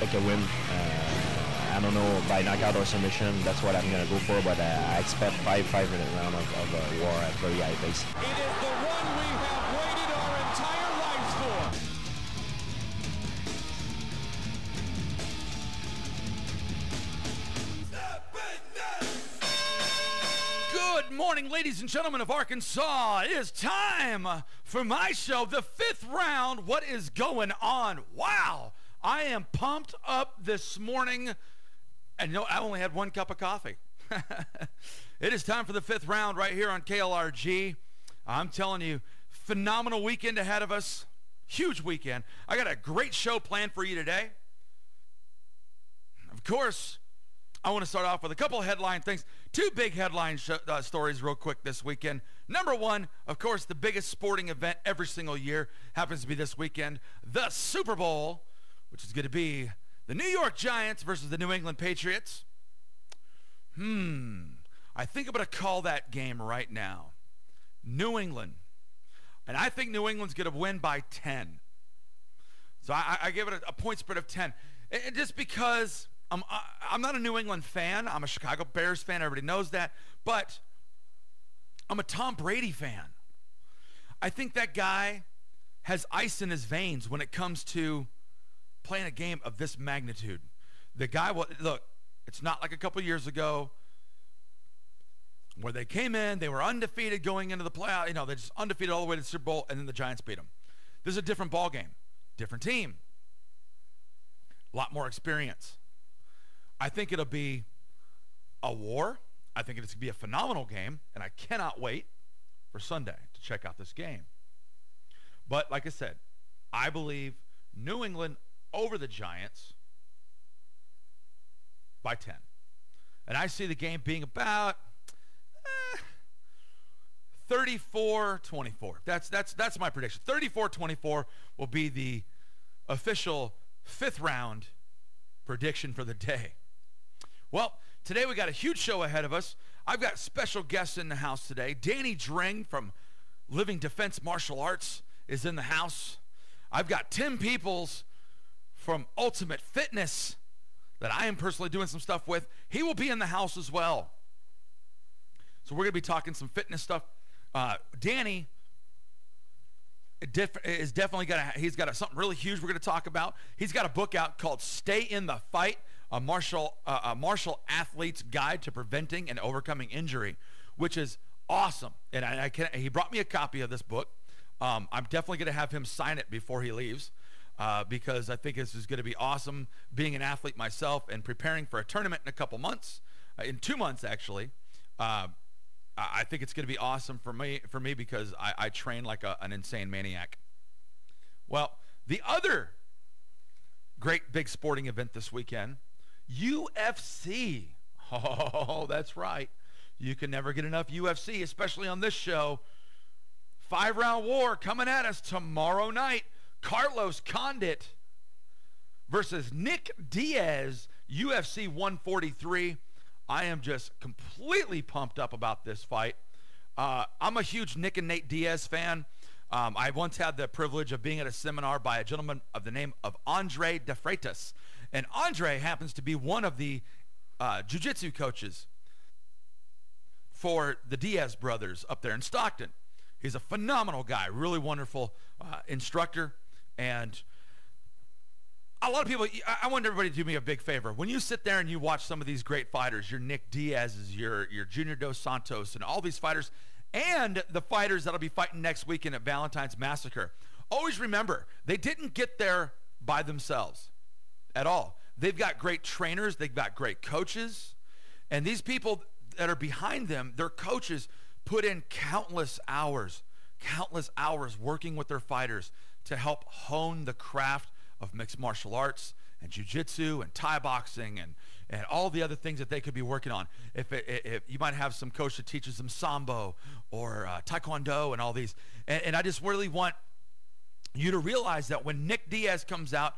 like a win. I don't know, by knockout or submission. That's what I'm going to go for, but I expect five-minute round of war at very high pace. It is the one we have waited our entire lives for. Good morning, ladies and gentlemen of Arkansas. It is time for my show, The Fifth Round. What is going on? Wow, I am pumped up this morning. And no, I only had one cup of coffee. It is time for the fifth round right here on KLRG. I'm telling you, phenomenal weekend ahead of us. Huge weekend. I got a great show planned for you today. Of course, I want to start off with a couple of headline things. Two big headline stories real quick this weekend. Number one, of course, the biggest sporting event every single year happens to be this weekend. The Super Bowl, which is going to be the New York Giants versus the New England Patriots. I think I'm going to call that game right now. New England. And I think New England's going to win by 10. So I give it a point spread of 10. And just because I'm not a New England fan. I'm a Chicago Bears fan. Everybody knows that. But I'm a Tom Brady fan. I think that guy has ice in his veins when it comes to playing a game of this magnitude. The guy will look, it's not like a couple years ago where they came in, they were undefeated going into the playoff, they're just undefeated all the way to the Super Bowl, and then the Giants beat them. This is a different ball game, different team, a lot more experience. I think it'll be a war. I think it's going to be a phenomenal game, and I cannot wait for Sunday to check out this game. But like I said, I believe New England over the Giants by 10. And I see the game being about 34-24. That's my prediction. 34-24 will be the official fifth round prediction for the day. Well, today we got a huge show ahead of us. I've got special guests in the house today. Danny Dring from Living Defense Martial Arts is in the house. I've got Tim Peoples from Ultimate Fitness that I am personally doing some stuff with. He will be in the house as well. So we're going to be talking some fitness stuff. Danny is definitely he's got something really huge we're going to talk about. He's got a book out called Stay in the Fight, a martial athlete's guide to preventing and overcoming injury, which is awesome. And he brought me a copy of this book. I'm definitely going to have him sign it before he leaves. Because I think this is going to be awesome, being an athlete myself and preparing for a tournament in a couple months, in 2 months actually. I think it's going to be awesome for me because I train like an insane maniac. Well, the other great big sporting event this weekend, UFC. Oh, that's right. You can never get enough UFC, especially on this show. 5-round war coming at us tomorrow night. Carlos Condit versus Nick Diaz, UFC 143. I am just completely pumped up about this fight. I'm a huge Nick and Nate Diaz fan. I once had the privilege of being at a seminar by a gentleman of the name of Andre De Freitas. And Andre happens to be one of the jiu-jitsu coaches for the Diaz brothers up there in Stockton. He's a phenomenal guy, really wonderful instructor. And a lot of people, I want everybody to do me a big favor. When you sit there and you watch some of these great fighters, your Nick Diaz's, your Junior Dos Santos, and all these fighters, and the fighters that'll be fighting next weekend at Valentine's Massacre, always remember, they didn't get there by themselves at all. They've got great trainers, they've got great coaches, and these people that are behind them, their coaches, put in countless hours working with their fighters to help hone the craft of mixed martial arts and jiu-jitsu and Thai boxing and all the other things that they could be working on. If you might have some coach that teaches them Sambo or Taekwondo and all these. And I just really want you to realize that when Nick Diaz comes out,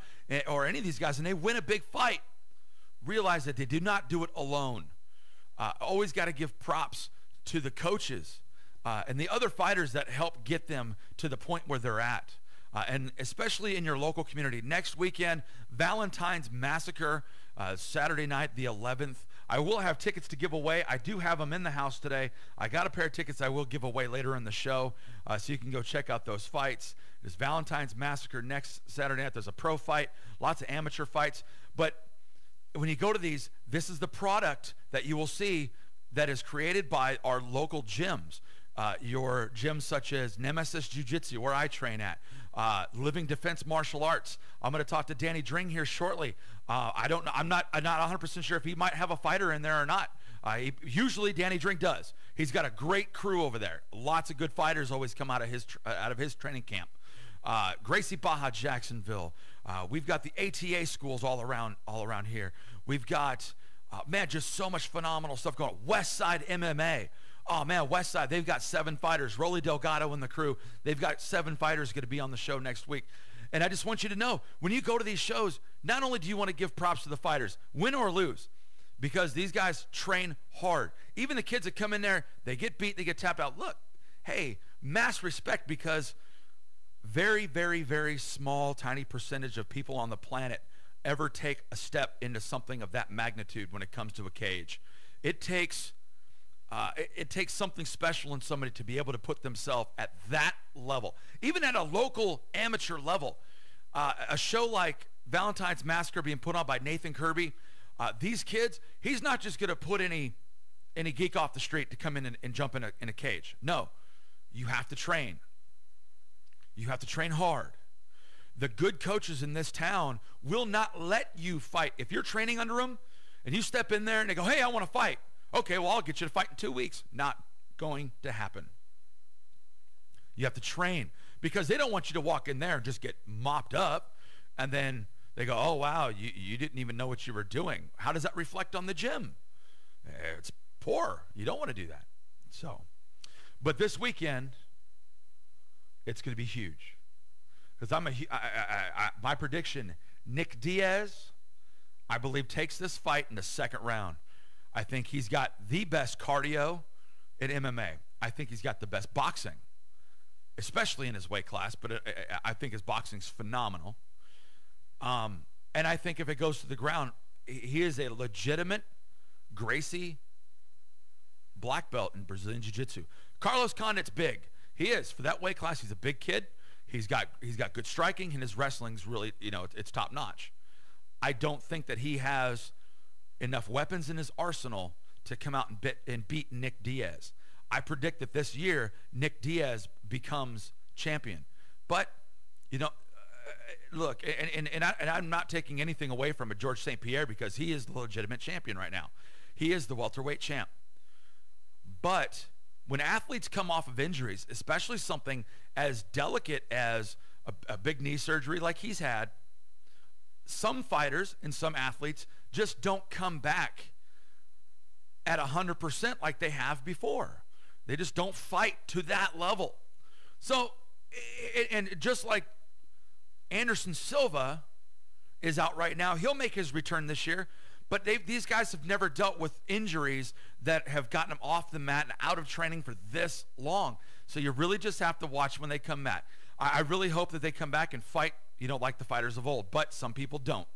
or any of these guys, and they win a big fight, realize that they do not do it alone. Always got to give props to the coaches and the other fighters that help get them to the point where they're at. and especially in your local community. Next weekend, Valentine's Massacre, Saturday night, the 11th. I will have tickets to give away. I do have them in the house today. I got a pair of tickets I will give away later in the show, so you can go check out those fights. There's Valentine's Massacre next Saturday night. There's a pro fight, lots of amateur fights. But when you go to these, this is the product that you will see that is created by our local gyms. Your gyms such as Nemesis Jiu-Jitsu, where I train at, Living Defense Martial Arts. I'm going to talk to Danny Dring here shortly. I don't know. I'm not 100% sure if he might have a fighter in there or not. Usually Danny Dring does. He's got a great crew over there. Lots of good fighters always come out of his training camp. Gracie Baja, Jacksonville. We've got the ATA schools all around here. We've got man, just so much phenomenal stuff going on. West Side MMA. Oh, man, West Side, they've got 7 fighters. Rolly Delgado and the crew, they've got 7 fighters going to be on the show next week. And I just want you to know, when you go to these shows, not only do you want to give props to the fighters, win or lose, because these guys train hard. Even the kids that come in there, they get beat, they get tapped out. Look, hey, mass respect, because very, very, very small, tiny percentage of people on the planet ever take a step into something of that magnitude when it comes to a cage. It takes something special in somebody to be able to put themselves at that level. Even at a local amateur level, a show like Valentine's Massacre being put on by Nathan Kirby, these kids, he's not just going to put any geek off the street to come in and jump in a cage. No, you have to train. You have to train hard. The good coaches in this town will not let you fight. If you're training under them and you step in there and they go, hey, I want to fight. Okay, well, I'll get you to fight in 2 weeks. Not going to happen. You have to train, because they don't want you to walk in there and just get mopped up, and then they go, oh, wow, you didn't even know what you were doing. How does that reflect on the gym? It's poor. You don't want to do that. So, but this weekend, it's going to be huge, because my prediction, Nick Diaz, I believe, takes this fight in the second round. I think he's got the best cardio in MMA. I think he's got the best boxing, especially in his weight class, but I think his boxing's phenomenal. And I think if it goes to the ground, he is a legitimate Gracie black belt in Brazilian Jiu-Jitsu. Carlos Condit's big. He is. For that weight class, he's a big kid. He's got good striking, and his wrestling's really, it's top notch. I don't think that he has enough weapons in his arsenal to come out and beat Nick Diaz. I predict that this year Nick Diaz becomes champion. But look, and I'm not taking anything away from a George St. Pierre, because he is the legitimate champion right now. He is the welterweight champ. But when athletes come off of injuries, especially something as delicate as a big knee surgery like he's had, some fighters and some athletes just don't come back at 100% like they have before. They just don't fight to that level. So, and just like Anderson Silva is out right now, he'll make his return this year, but these guys have never dealt with injuries that have gotten them off the mat and out of training for this long. So you really just have to watch when they come back. I really hope that they come back and fight, like the fighters of old, but some people don't.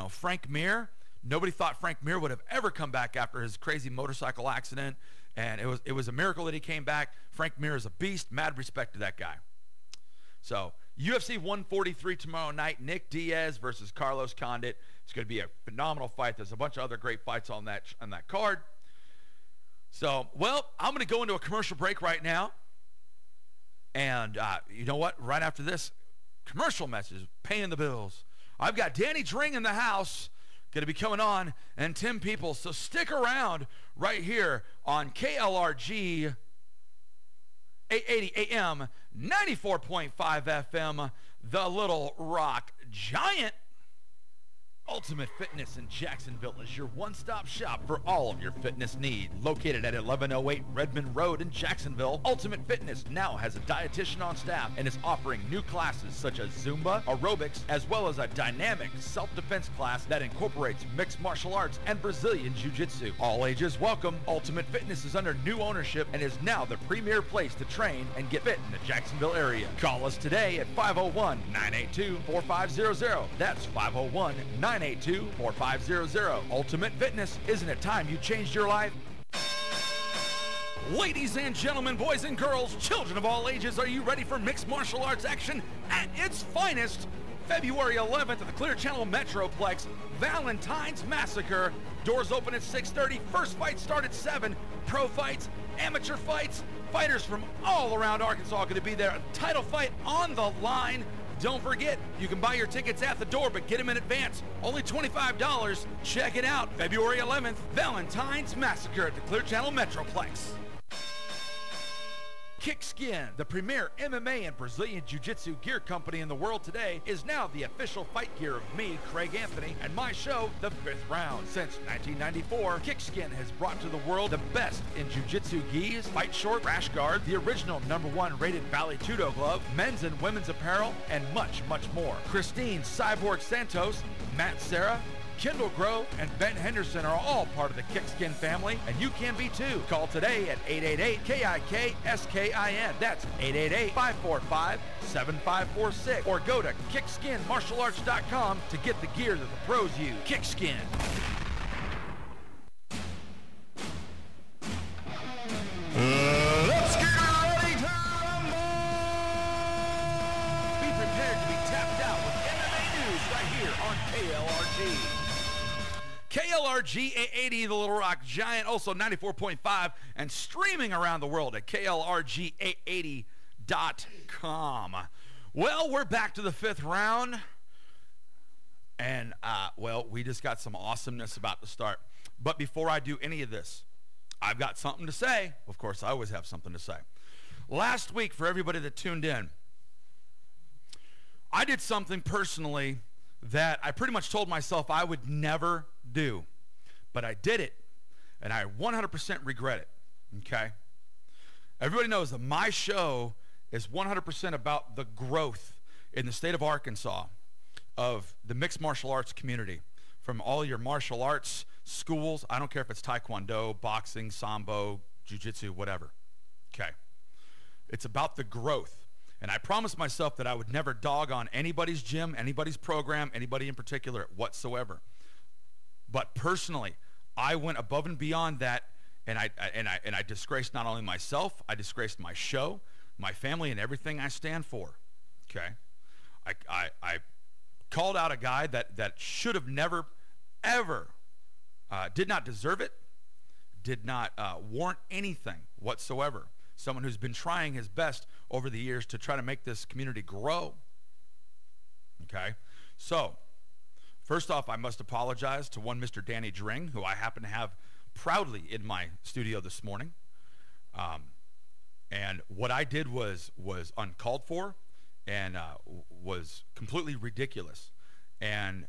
Frank Mir, nobody thought Frank Mir would have ever come back after his crazy motorcycle accident, and it was a miracle that he came back. Frank Mir is a beast. Mad respect to that guy. So UFC 143 tomorrow night, Nick Diaz versus Carlos Condit. It's going to be a phenomenal fight. There's a bunch of other great fights on that card. So, well, I'm going to go into a commercial break right now. And you know what? Right after this commercial message, paying the bills, I've got Danny Dring in the house, going to be coming on, and Tim Peoples. So stick around right here on KLRG 880 AM, 94.5 FM, the Little Rock Giant. Ultimate Fitness in Jacksonville is your one-stop shop for all of your fitness needs. Located at 1108 Redmond Road in Jacksonville, Ultimate Fitness now has a dietitian on staff and is offering new classes such as Zumba, aerobics, as well as a dynamic self-defense class that incorporates mixed martial arts and Brazilian Jiu-Jitsu. All ages welcome. Ultimate Fitness is under new ownership and is now the premier place to train and get fit in the Jacksonville area. Call us today at 501-982-4500. That's 501-982-4500. Ultimate Fitness, isn't it time you changed your life? Ladies and gentlemen, boys and girls, children of all ages, are you ready for mixed martial arts action at its finest? February 11th at the Clear Channel Metroplex, Valentine's Massacre. Doors open at 6:30. First fight start at 7. Pro fights, amateur fights, fighters from all around Arkansas are going to be there. A title fight on the line. Don't forget, you can buy your tickets at the door, but get them in advance. Only $25. Check it out. February 11th, Valentine's Massacre at the Clear Channel Metroplex. Kickskin, the premier MMA and Brazilian Jiu-Jitsu gear company in the world today, is now the official fight gear of me, Craig Anthony, and my show, The Fifth Round. Since 1994, Kickskin has brought to the world the best in Jiu-Jitsu gis, fight short, rash guard, the original #1 rated Valley Tudo glove, men's and women's apparel, and much, much more. Christine Cyborg Santos, Matt Serra, Kendall Grove, and Ben Henderson are all part of the Kickskin family, and you can be too. Call today at 888-KIK-SKIN. That's 888-545-7546. Or go to kickskinmartialarts.com to get the gear that the pros use. Kickskin. Let's get ready to rumble! Be prepared to be tapped out with MMA news right here on KLRG. KLRG 880, the Little Rock Giant, also 94.5, and streaming around the world at KLRG880.com. Well, we're back to the fifth round, and, we just got some awesomeness about to start. But before I do any of this, I've got something to say. Of course, I always have something to say. Last week, for everybody that tuned in, I did something personally that I pretty much told myself I would never do, but I did it, and I 100% regret it, okay? Everybody knows that my show is 100% about the growth in the state of Arkansas of the mixed martial arts community, from all your martial arts schools. I don't care if it's Taekwondo, boxing, Sambo, Jiu-Jitsu, whatever, okay? It's about the growth. And I promised myself that I would never dog on anybody's gym, anybody's program, anybody in particular whatsoever. But personally, I went above and beyond that, and I disgraced not only myself, I disgraced my show, my family, and everything I stand for. Okay, I called out a guy that should have never, ever, did not deserve it, did not warrant anything whatsoever. Someone who's been trying his best over the years to try to make this community grow. Okay? So, first off, I must apologize to one Mr. Danny Dring, who I happen to have proudly in my studio this morning. And what I did was uncalled for and was completely ridiculous. And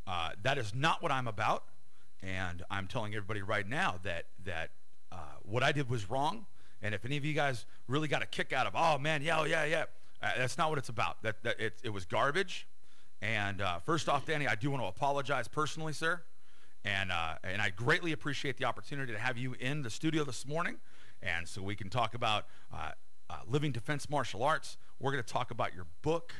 that is not what I'm about. And I'm telling everybody right now that what I did was wrong. And if any of you guys really got a kick out of, oh man, yeah, that's not what it's about. It was garbage. And first off, Danny, I do want to apologize personally, sir. And I greatly appreciate the opportunity to have you in the studio this morning, and so we can talk about Living Defense Martial Arts. We're going to talk about your book.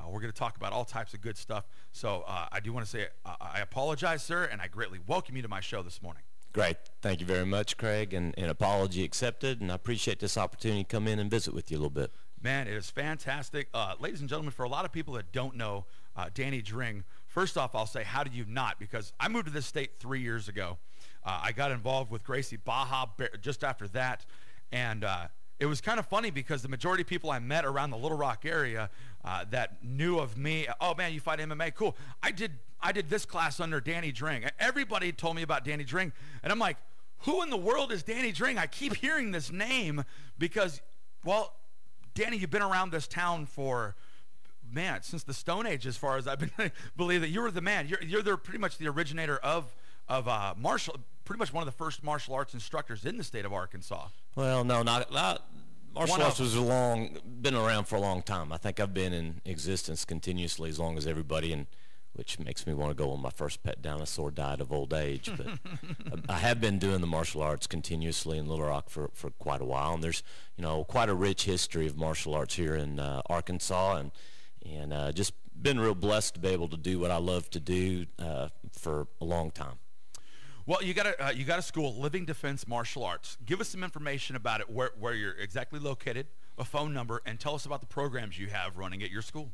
We're going to talk about all types of good stuff. So I do want to say I apologize, sir, and I greatly welcome you to my show this morning. Great. Thank you very much, Craig, and apology accepted, and I appreciate this opportunity to come in and visit with you a little bit. Man, it is fantastic. Ladies and gentlemen, for a lot of people that don't know Danny Dring, first off, I'll say, how do you not? Because I moved to this state 3 years ago. I got involved with Gracie Baja just after that, and it was kind of funny because the majority of people I met around the Little Rock area that knew of me, oh man, you fight MMA, cool. I did this class under Danny Dring. Everybody told me about Danny Dring, and I'm like, who in the world is Danny Dring? I keep hearing this name because, well, Danny, you've been around this town for man, since the Stone Age, as far as I've been believe that you were the man. You're pretty much the originator of pretty much one of the first martial arts instructors in the state of Arkansas. Well, no, not martial arts was been around for a long time. I think I've been in existence continuously as long as everybody, and which makes me want to go on my first pet dinosaur died of old age. But I have been doing the martial arts continuously in Little Rock for quite a while, and there's quite a rich history of martial arts here in Arkansas, and just been real blessed to be able to do what I love to do for a long time. Well, you got a school, Living Defense Martial Arts. Give us some information about it, where you're exactly located, a phone number, and tell us about the programs you have running at your school.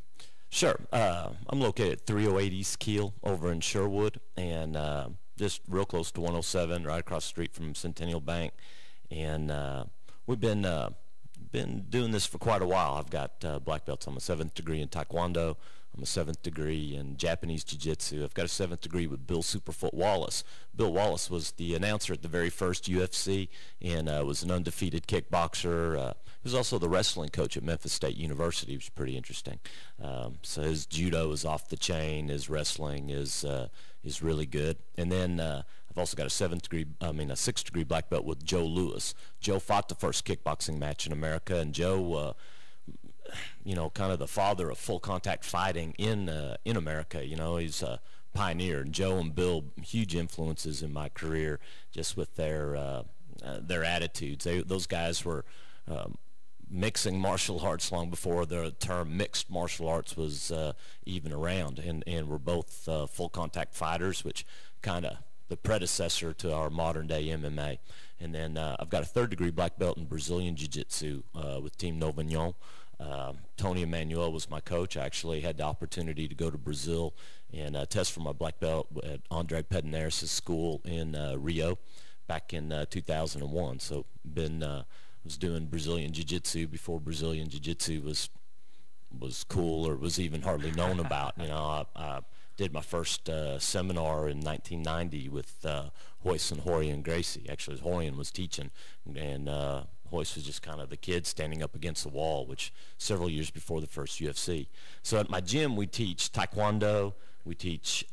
Sure. I'm located at 308 East Keel over in Sherwood, and just real close to 107, right across the street from Centennial Bank. And we've been doing this for quite a while. I've got black belts. I'm a 7th degree in Taekwondo. I'm a 7th degree in Japanese Jiu-Jitsu. I've got a 7th degree with Bill Superfoot Wallace. Bill Wallace was the announcer at the very first UFC and was an undefeated kickboxer. He was also the wrestling coach at Memphis State University, which was pretty interesting. So his judo is off the chain. His wrestling is really good. And then I've also got a 6th degree black belt with Joe Lewis. Joe fought the first kickboxing match in America, and Joe kind of the father of full contact fighting in America. He's a pioneer. And Joe and Bill, huge influences in my career, just with their attitudes. Those guys were mixing martial arts long before the term mixed martial arts was even around, and we're both full contact fighters, which kind of the predecessor to our modern day MMA. And then I've got a 3rd degree black belt in Brazilian Jiu-Jitsu with Team Novignon. Tony Emanuel was my coach. I actually had the opportunity to go to Brazil and test for my black belt at Andre Pederneiras' school in Rio back in 2001. So was doing Brazilian Jiu-Jitsu before Brazilian Jiu-Jitsu was cool or was even hardly known about. I did my first seminar in 1990 with Royce and Rorion Gracie. Actually, Rorion was teaching, and Royce was just kind of the kid standing up against the wall, which several years before the first UFC. So at my gym, we teach Taekwondo, we teach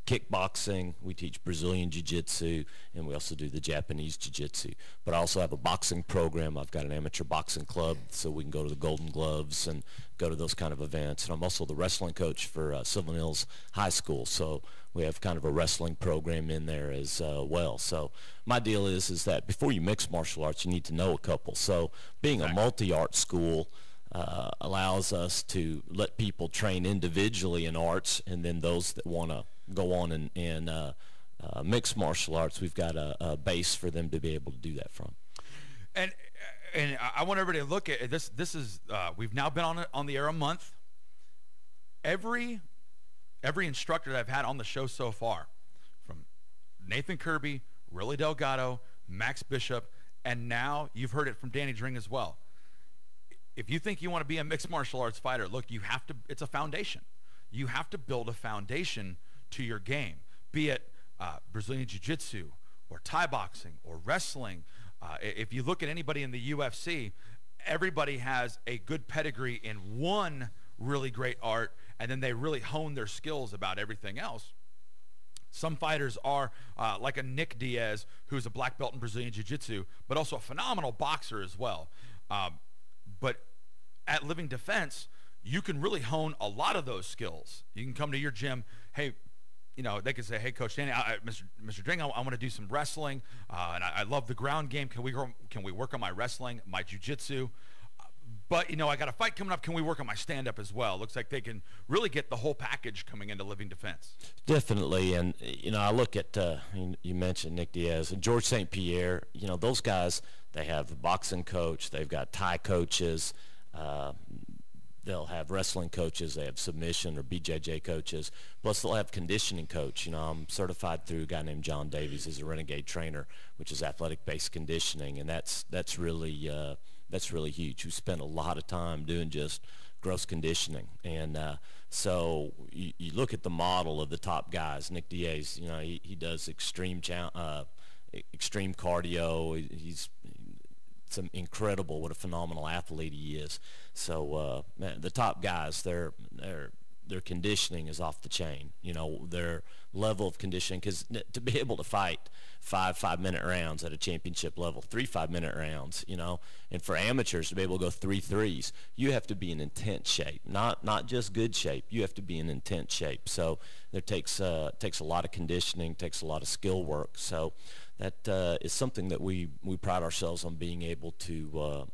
kickboxing, we teach Brazilian Jiu-Jitsu, and we also do the Japanese Jiu-Jitsu. But I also have a boxing program. I've got an amateur boxing club, so we can go to the Golden Gloves and go to those kind of events. And I'm also the wrestling coach for Sylvan Hills High School, so we have kind of a wrestling program in there as well. So my deal is that before you mix martial arts, you need to know a couple. So being a multi-art school allows us to let people train individually in arts, and then those that want to go on and mix martial arts, we've got a base for them to be able to do that from. And I want everybody to look at this. This is we've now been on the air a month. Every instructor that I've had on the show so far, from Nathan Kirby, Willie Delgado, Max Bishop, and now you've heard it from Danny Dring as well. If you think you want to be a mixed martial arts fighter, look, you have to. It's a foundation. You have to build a foundation to your game, be it Brazilian Jiu-Jitsu or Thai boxing or wrestling. If you look at anybody in the UFC, everybody has a good pedigree in one really great art, and then they really hone their skills about everything else. Some fighters are like a Nick Diaz, who's a black belt in Brazilian Jiu-Jitsu, but also a phenomenal boxer as well. But at Living Defense, you can really hone a lot of those skills. You can come to your gym, hey, they can say, hey, Coach Danny, Mr. Dring, I want to do some wrestling, and I love the ground game. Can we work on my wrestling, my jiu-jitsu? But, I got a fight coming up. Can we work on my stand-up as well? Looks like they can really get the whole package coming into Living Defense. Definitely. And, I look at, you mentioned Nick Diaz and George St. Pierre. Those guys, they have a boxing coach. They've got Thai coaches. They'll have wrestling coaches. They have submission or BJJ coaches. Plus, they'll have conditioning coach. I'm certified through a guy named John Davies as a Renegade trainer, which is athletic-based conditioning, and that's really huge. We spend a lot of time doing just gross conditioning, and so you look at the model of the top guys. Nick Diaz, he does extreme cardio. He's it's incredible what a phenomenal athlete he is. So man, the top guys, their conditioning is off the chain. You know, their level of conditioning, because to be able to fight 5-minute rounds at a championship level, 3 5-minute rounds, you know, and for amateurs to be able to go 3 threes, you have to be in intense shape, not just good shape. You have to be in intense shape. So it takes a lot of conditioning, takes a lot of skill work. So that is something that we pride ourselves on being able to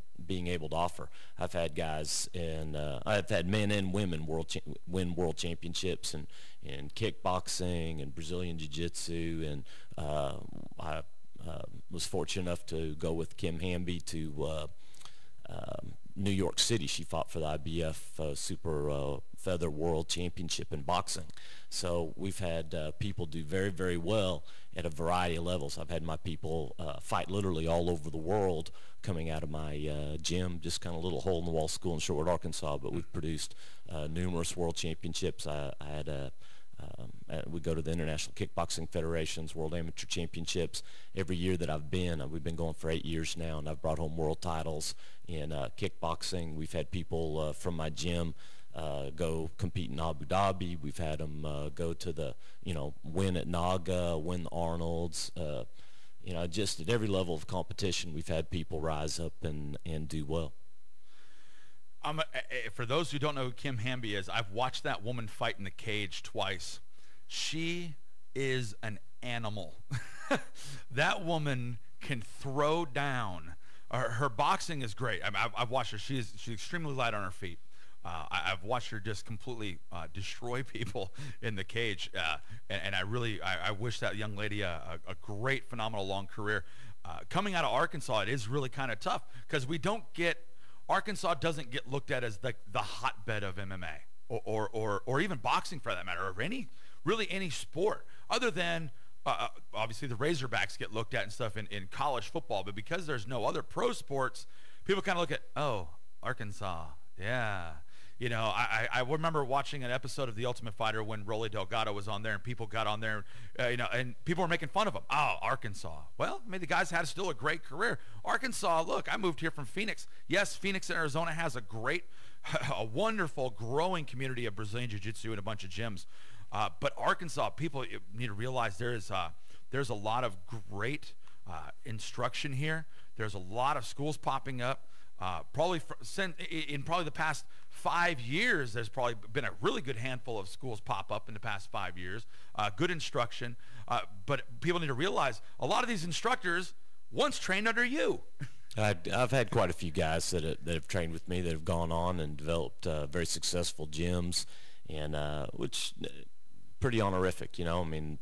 offer. I've had guys, and I've had men and women win world championships in kickboxing and Brazilian Jiu-Jitsu, and I was fortunate enough to go with Kim Hamby to New York City. She fought for the IBF Super Feather World Championship in boxing. So we've had people do very, very well at a variety of levels. I've had my people fight literally all over the world coming out of my gym, just kind of a little hole-in-the-wall school in Sherwood, Arkansas, but we've produced numerous world championships. We go to the International Kickboxing Federation's World Amateur Championships every year that I've been. We've been going for 8 years now, and I've brought home world titles in kickboxing. We've had people from my gym go compete in Abu Dhabi. We've had them go to the, win at Naga, win the Arnold's. Just at every level of competition, we've had people rise up and do well. For those who don't know who Kim Hamby is, I've watched that woman fight in the cage twice. She is an animal. That woman can throw down. Her boxing is great. I've watched her. She's extremely light on her feet. I've watched her just completely destroy people in the cage, and I wish that young lady a great, phenomenal, long career. Coming out of Arkansas, it is really kind of tough because Arkansas doesn't get looked at as the hotbed of MMA or even boxing for that matter, or any sport other than obviously the Razorbacks get looked at and stuff in college football. But because there's no other pro sports, people kind of look at, oh, Arkansas, yeah. I remember watching an episode of The Ultimate Fighter when Rolly Delgado was on there, and people got on there, and people were making fun of him. Oh, Arkansas. Well, the guy's had still a great career. Arkansas, look, I moved here from Phoenix. Yes, Phoenix, Arizona has a wonderful, growing community of Brazilian Jiu-Jitsu and a bunch of gyms. But Arkansas, people need to realize there's a lot of great instruction here. There's a lot of schools popping up. Probably the past 5 years, there's probably been a really good handful of schools pop up in the past 5 years. Good instruction, but people need to realize a lot of these instructors once trained under you. I've had quite a few guys that have trained with me that have gone on and developed very successful gyms, and which pretty honorific.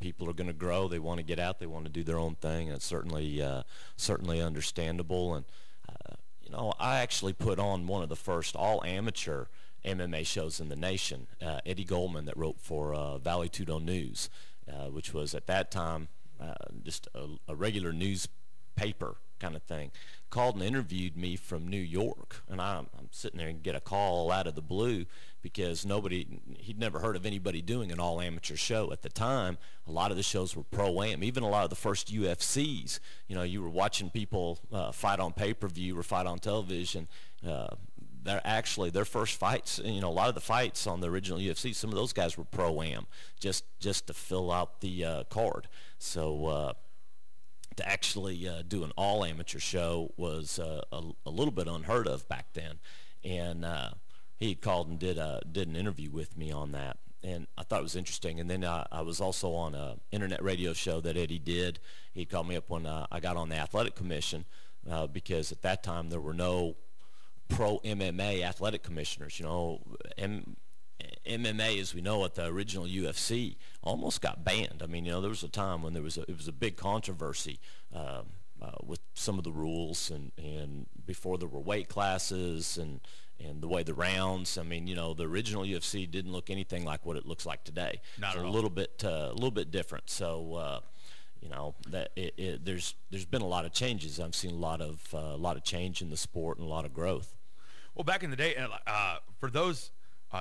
People are going to grow. They want to get out. They want to do their own thing, and it's certainly understandable. And I actually put on one of the first all-amateur MMA shows in the nation. Eddie Goldman, that wrote for Valley Tudo News, which was at that time just a regular newspaper kind of thing, called and interviewed me from New York. And I'm sitting there and get a call out of the blue because he'd never heard of anybody doing an all-amateur show. At the time, a lot of the shows were pro-am. Even a lot of the first UFCs, you were watching people fight on pay-per-view or fight on television. Their first fights, a lot of the fights on the original UFC, some of those guys were pro-am, just to fill out the card. So to actually do an all-amateur show was a little bit unheard of back then. And he had called and did an interview with me on that, and I thought it was interesting. And then I was also on an internet radio show that Eddie did. He called me up when I got on the athletic commission because at that time there were no pro MMA athletic commissioners. MMA, as we know it, the original UFC, almost got banned. There was a time when it was a big controversy with some of the rules, and before there were weight classes and the way the rounds. The original UFC didn't look anything like what it looks like today. Not at all. A little bit different. So there's been a lot of changes. I've seen a lot of change in the sport and a lot of growth. Well, back in the day, for those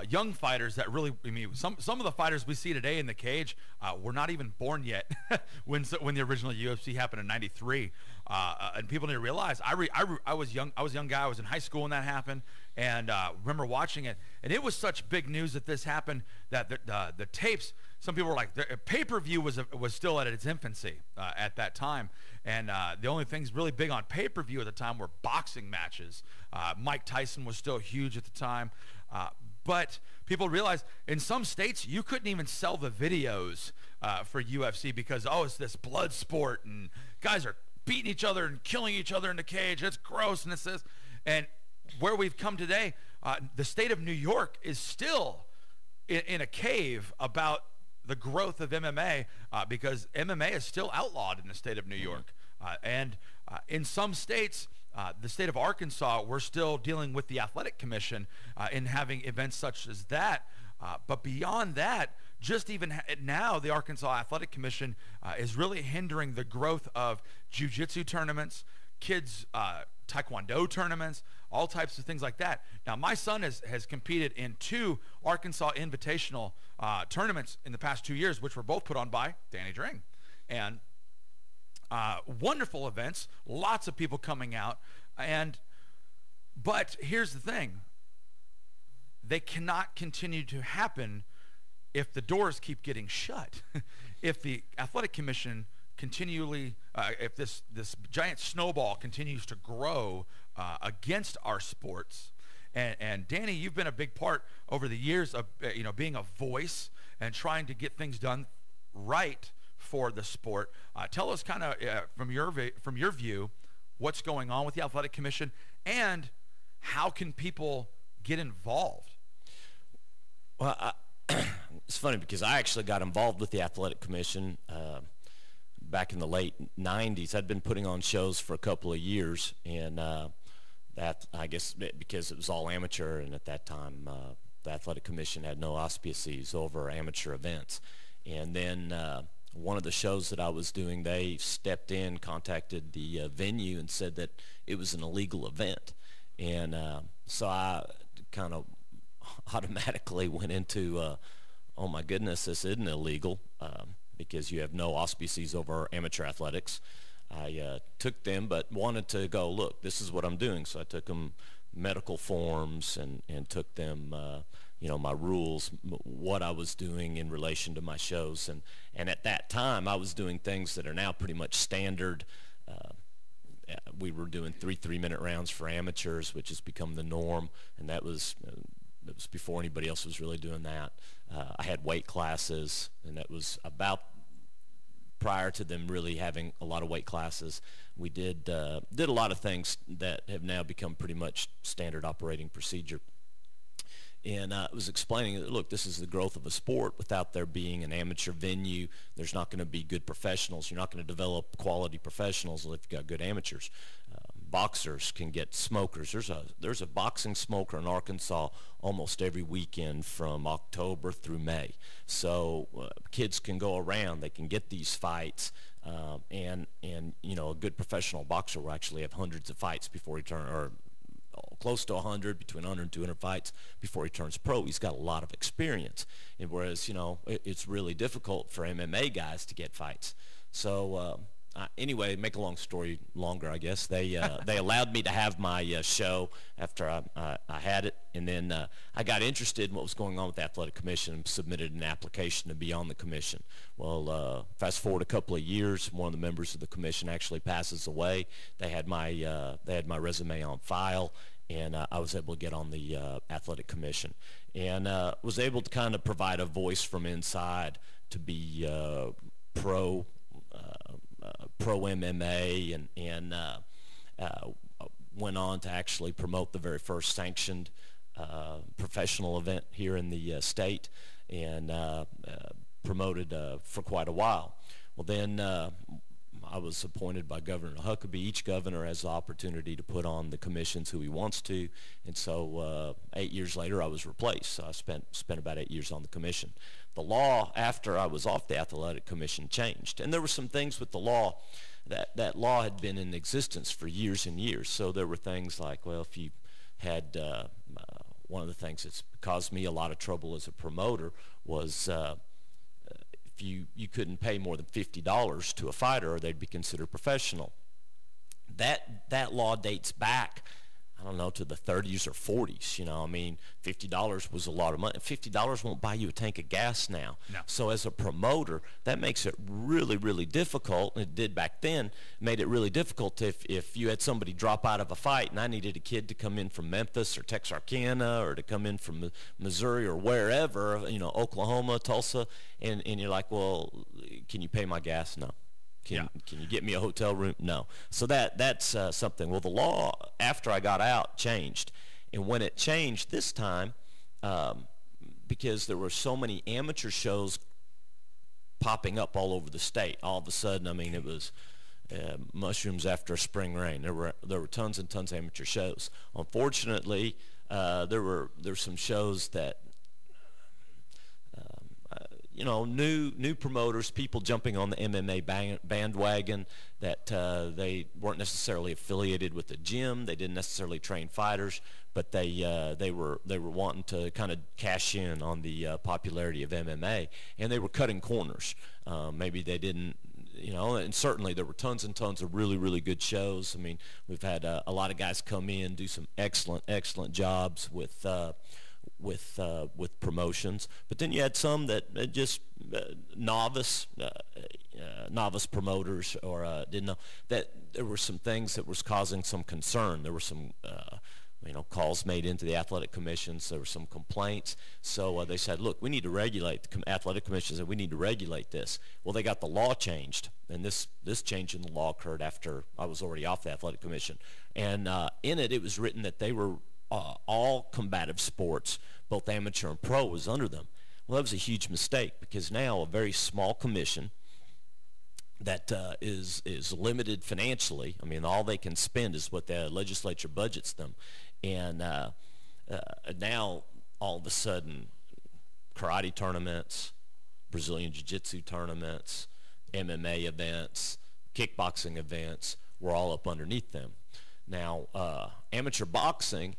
young fighters that really, I mean, some of the fighters we see today in the cage were not even born yet when the original UFC happened in '93. And people need to realize, I was young. I was a young guy. I was in high school when that happened, and remember watching it. And it was such big news that this happened that the tapes. Some people were like, the pay-per-view was still at its infancy at that time, and the only things really big on pay-per-view at the time were boxing matches. Mike Tyson was still huge at the time. But people realized in some states you couldn't even sell the videos for UFC because, oh, it's this blood sport and guys are beating each other and killing each other in the cage. It's gross and it's this. And where we've come today, the state of New York is still in a cave about the growth of MMA because MMA is still outlawed in the state of New York. And in some states, the state of Arkansas, we're still dealing with the Athletic Commission in having events such as that. But beyond that, just even now, the Arkansas Athletic Commission is really hindering the growth of jiu-jitsu tournaments, kids taekwondo tournaments, all types of things like that. Now, my son has competed in 2 Arkansas Invitational tournaments in the past 2 years, which were both put on by Danny Dring. And wonderful events, lots of people coming out, but here's the thing: they cannot continue to happen if the doors keep getting shut. If the Athletic Commission continually, if this giant snowball continues to grow against our sports, and Danny, you've been a big part over the years of being a voice and trying to get things done right for the sport. Tell us kind of from your view what's going on with the Athletic Commission and how can people get involved? Well, it's funny because I actually got involved with the Athletic Commission back in the late 90s. I'd been putting on shows for a couple of years, and that, I guess, because it was all amateur, and at that time the Athletic Commission had no auspices over amateur events. And then one of the shows that I was doing, they stepped in, contacted the venue and said that it was an illegal event. And so I kind of automatically went into, oh my goodness, this isn't illegal because you have no auspices over amateur athletics. I took them, but wanted to go, look, this is what I'm doing. So I took them medical forms and took them my rules, what I was doing in relation to my shows. And at that time, I was doing things that are now pretty much standard. We were doing 3-minute rounds for amateurs, which has become the norm, and that was before anybody else was really doing that. I had weight classes, and that was about prior to them really having a lot of weight classes. We did a lot of things that have now become pretty much standard operating procedure. And I was explaining that, look, this is the growth of a sport. Without there being an amateur venue, there's not going to be good professionals. You're not going to develop quality professionals if you've got good amateurs. Boxers can get smokers. There's a boxing smoker in Arkansas almost every weekend from October through May. So kids can go around. They can get these fights. And a good professional boxer will actually have hundreds of fights before he turns, or close to 100, between 100 and 200 fights before he turns pro. He's got a lot of experience. And whereas, it's really difficult for MMA guys to get fights. So anyway, make a long story longer, I guess. They allowed me to have my show after I had it. And then I got interested in what was going on with the Athletic Commission and submitted an application to be on the commission. Well, fast forward a couple of years, one of the members of the commission actually passes away. They had my resume on file, and I was able to get on the Athletic Commission, and was able to kind of provide a voice from inside to be pro MMA, and went on to actually promote the very first sanctioned professional event here in the state, and promoted for quite a while. Well, then I was appointed by Governor Huckabee. Each governor has the opportunity to put on the commissions who he wants to, and so 8 years later I was replaced. So I spent about 8 years on the commission. The law after I was off the Athletic Commission changed, and there were some things with the law that law had been in existence for years and years. So there were things like, well, if you had one of the things that's caused me a lot of trouble as a promoter was if you couldn't pay more than $50 to a fighter, or they'd be considered professional. That law dates back, I don't know, to the 30s or 40s. You know, I mean, $50 was a lot of money. $50 won't buy you a tank of gas now. No. So as a promoter, that makes it really, really difficult. It did back then. Made it really difficult if you had somebody drop out of a fight, and I needed a kid to come in from Memphis or Texarkana, or to come in from Missouri or wherever, you know, Oklahoma, Tulsa, and you're like, well, can you pay my gas? No. Can you get me a hotel room? No. So that's something. Well, the law, after I got out, changed. And when it changed this time, because there were so many amateur shows popping up all over the state, all of a sudden, I mean, it was mushrooms after a spring rain. There were tons and tons of amateur shows. Unfortunately, there were some shows that you know, new promoters, people jumping on the MMA bandwagon, that they weren't necessarily affiliated with the gym. They didn't necessarily train fighters, but they were wanting to kind of cash in on the popularity of MMA, and they were cutting corners. Maybe they didn't, you know, and certainly there were tons and tons of really, really good shows. I mean, we've had a lot of guys come in, do some excellent jobs with promotions, but then you had some that just novice promoters, or didn't know that there were some things that was causing some concern. There were some you know, calls made into the athletic commissions. There were some complaints. So they said, look, we need to regulate, the athletic commission said, we need to regulate this. Well, they got the law changed, and this change in the law occurred after I was already off the athletic commission. And in it was written that they were all combative sports, both amateur and pro, was under them. Well, that was a huge mistake, because now a very small commission that is limited financially. I mean, all they can spend is what the legislature budgets them. And now, all of a sudden, karate tournaments, Brazilian Jiu-Jitsu tournaments, MMA events, kickboxing events were all up underneath them. Now, amateur boxing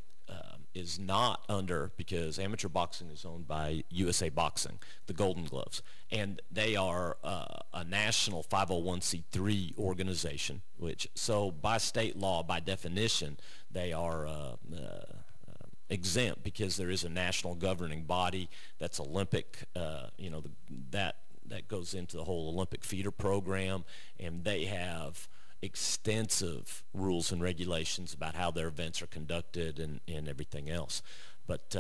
is not under, because amateur boxing is owned by USA Boxing, the Golden Gloves, and they are a national 501c3 organization, which, so by state law, by definition, they are exempt, because there is a national governing body that's Olympic, you know, that goes into the whole Olympic feeder program, and they have extensive rules and regulations about how their events are conducted and everything else. But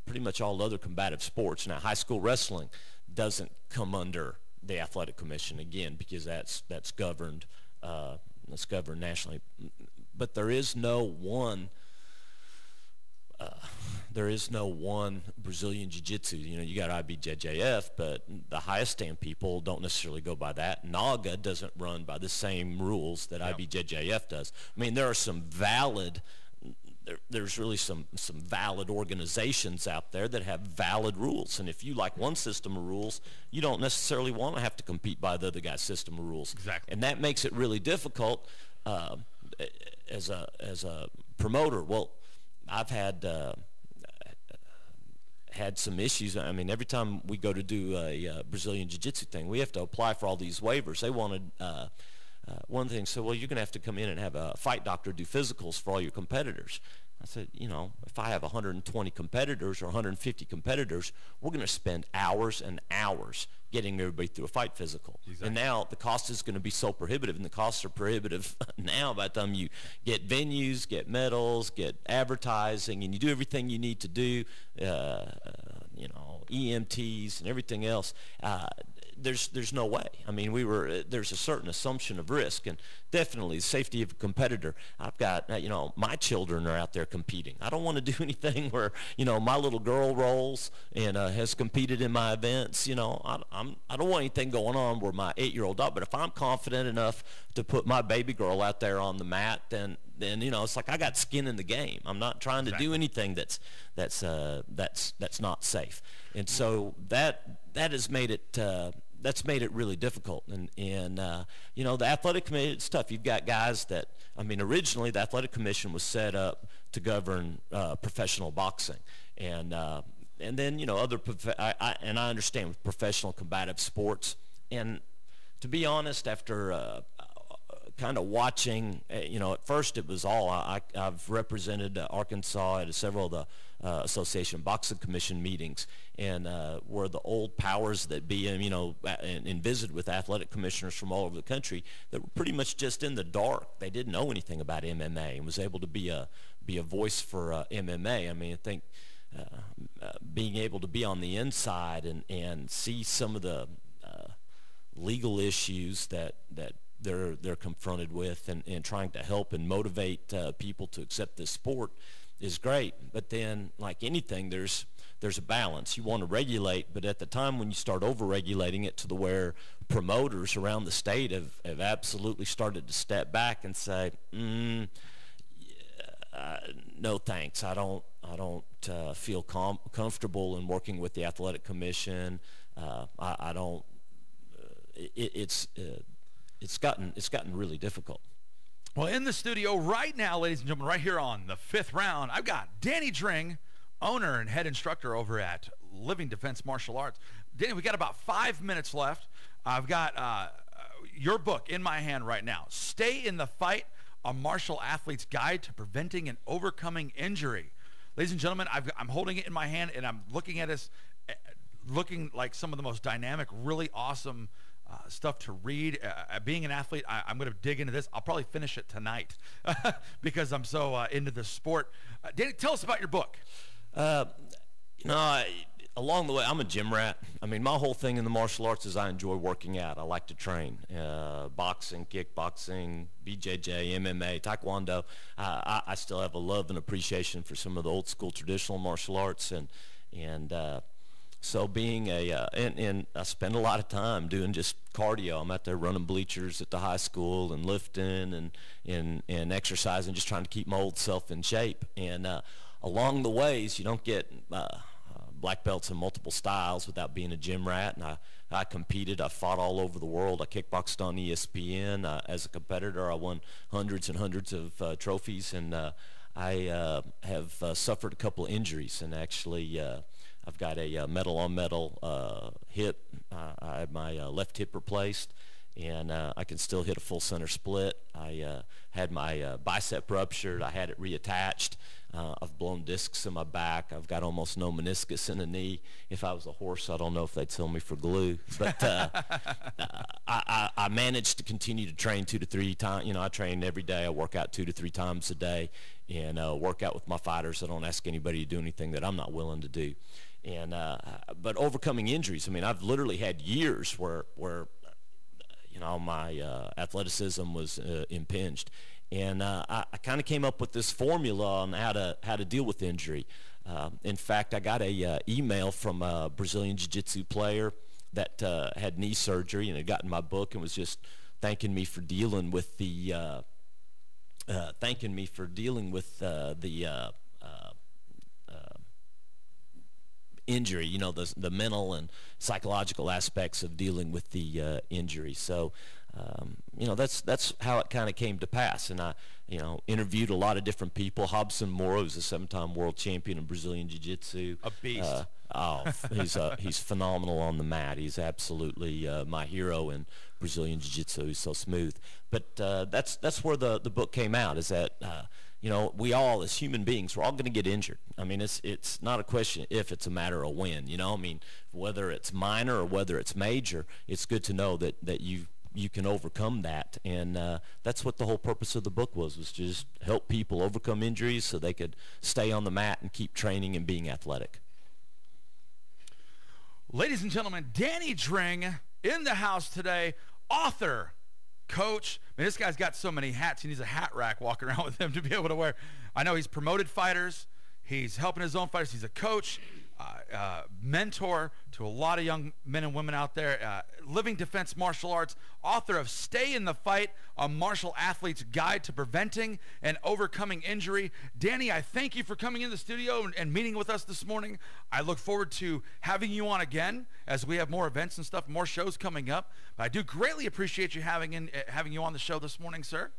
pretty much all other combative sports. Now, high school wrestling doesn't come under the athletic commission, again, because that's governed nationally. But there is no one Brazilian Jiu-Jitsu. You know, you got IBJJF, but the highest stand people don't necessarily go by that. NAGA doesn't run by the same rules that IBJJF does. I mean, there are some valid, there's really some valid organizations out there that have valid rules. And if you like one system of rules, you don't necessarily want to have to compete by the other guy's system of rules. Exactly. And that makes it really difficult as a promoter. Well, I've had some issues. I mean, every time we go to do a Brazilian Jiu-Jitsu thing, we have to apply for all these waivers. They wanted one thing, so, well, you're going to have to come in and have a fight doctor do physicals for all your competitors. I said, you know, if I have 120 competitors or 150 competitors, we're going to spend hours and hours getting everybody through a fight physical. Exactly. And now the cost is going to be so prohibitive, and the costs are prohibitive now by the time you get venues, get medals, get advertising, and you do everything you need to do, you know, EMTs and everything else. There's no way. I mean, there's a certain assumption of risk, and definitely the safety of a competitor. I've got, you know, my children are out there competing. I don't want to do anything where, you know, my little girl rolls and has competed in my events. You know, I don't want anything going on where my 8-year-old daughter. But if I'm confident enough to put my baby girl out there on the mat, then you know, it's like I got skin in the game. I'm not trying to do anything that's not safe. And so that has made it. That's made it really difficult, and you know, the athletic committee, it's tough. You've got guys that, I mean, originally the athletic commission was set up to govern professional boxing, and then other I understand with professional combative sports, and to be honest, after kind of watching, at first it was all, I've represented Arkansas at several of the Association Boxing Commission meetings, and were the old powers that be, and visited with athletic commissioners from all over the country that were pretty much just in the dark. They didn't know anything about MMA and was able to be a voice for MMA. I mean, I think being able to be on the inside and see some of the legal issues that they're confronted with, and trying to help and motivate people to accept this sport is great. But then, like anything, there's a balance. You want to regulate, but at the time when you start over-regulating it to the where promoters around the state have absolutely started to step back and say, no thanks, I don't feel comfortable in working with the athletic commission. I don't. It's gotten really difficult. Well, in the studio right now, ladies and gentlemen, right here on the Fifth Round, I've got Danny Dring, owner and head instructor over at Living Defense Martial Arts. Danny, we got about 5 minutes left. I've got your book in my hand right now, Stay in the Fight, A Martial Athlete's Guide to Preventing and Overcoming Injury. Ladies and gentlemen, I'm holding it in my hand, and I'm looking at us, looking like some of the most dynamic, really awesome stuff to read. Being an athlete, I'm going to dig into this. I'll probably finish it tonight because I'm so into the sport. Danny, tell us about your book. Along the way, I'm a gym rat. I mean, my whole thing in the martial arts is I enjoy working out. I like to train. Boxing, kickboxing, BJJ, MMA, Taekwondo. I still have a love and appreciation for some of the old school traditional martial arts, and so being and I spend a lot of time doing just cardio. I'm out there running bleachers at the high school and lifting and exercising, just trying to keep my old self in shape. And along the ways, you don't get black belts in multiple styles without being a gym rat. And I competed. I fought all over the world. I kickboxed on ESPN. As a competitor, I won hundreds and hundreds of trophies. And I have suffered a couple of injuries, and actually I've got a metal-on-metal hip. I had my left hip replaced, and I can still hit a full center split. I had my bicep ruptured. I had it reattached. I've blown discs in my back. I've got almost no meniscus in the knee. If I was a horse, I don't know if they'd sell me for glue. But I managed to continue to train 2 to 3 times. I train every day. I work out 2 to 3 times a day, and work out with my fighters. I don't ask anybody to do anything that I'm not willing to do. And but overcoming injuries, I mean, I've literally had years where my athleticism was impinged, and I kind of came up with this formula on how to deal with injury. In fact, I got a email from a Brazilian Jiu-Jitsu player that had knee surgery and had gotten my book and was just thanking me for dealing with the injury, the mental and psychological aspects of dealing with the injury. So, that's how it kind of came to pass. And I, interviewed a lot of different people. Robson Moura, who's a 7-time world champion in Brazilian Jiu-Jitsu. A beast. He's phenomenal on the mat. He's absolutely my hero in Brazilian Jiu-Jitsu. He's so smooth. But that's where the book came out, is that we all, as human beings, we're all going to get injured. I mean, it's not a question if, it's a matter of when. I mean, whether it's minor or whether it's major, it's good to know that you can overcome that. And that's what the whole purpose of the book was just help people overcome injuries so they could stay on the mat and keep training and being athletic. Ladies and gentlemen, Danny Dring in the house today, author, coach. I mean, this guy's got so many hats. He needs a hat rack walking around with him to be able to wear. I know he's promoted fighters. He's helping his own fighters. He's a coach, mentor to a lot of young men and women out there. Living Defense Martial Arts, author of Stay in the Fight, A Martial Athlete's Guide to Preventing and Overcoming Injury. Danny, I thank you for coming in the studio and meeting with us this morning. I look forward to having you on again as we have more events and stuff, more shows coming up. But I do greatly appreciate you having you on the show this morning, sir.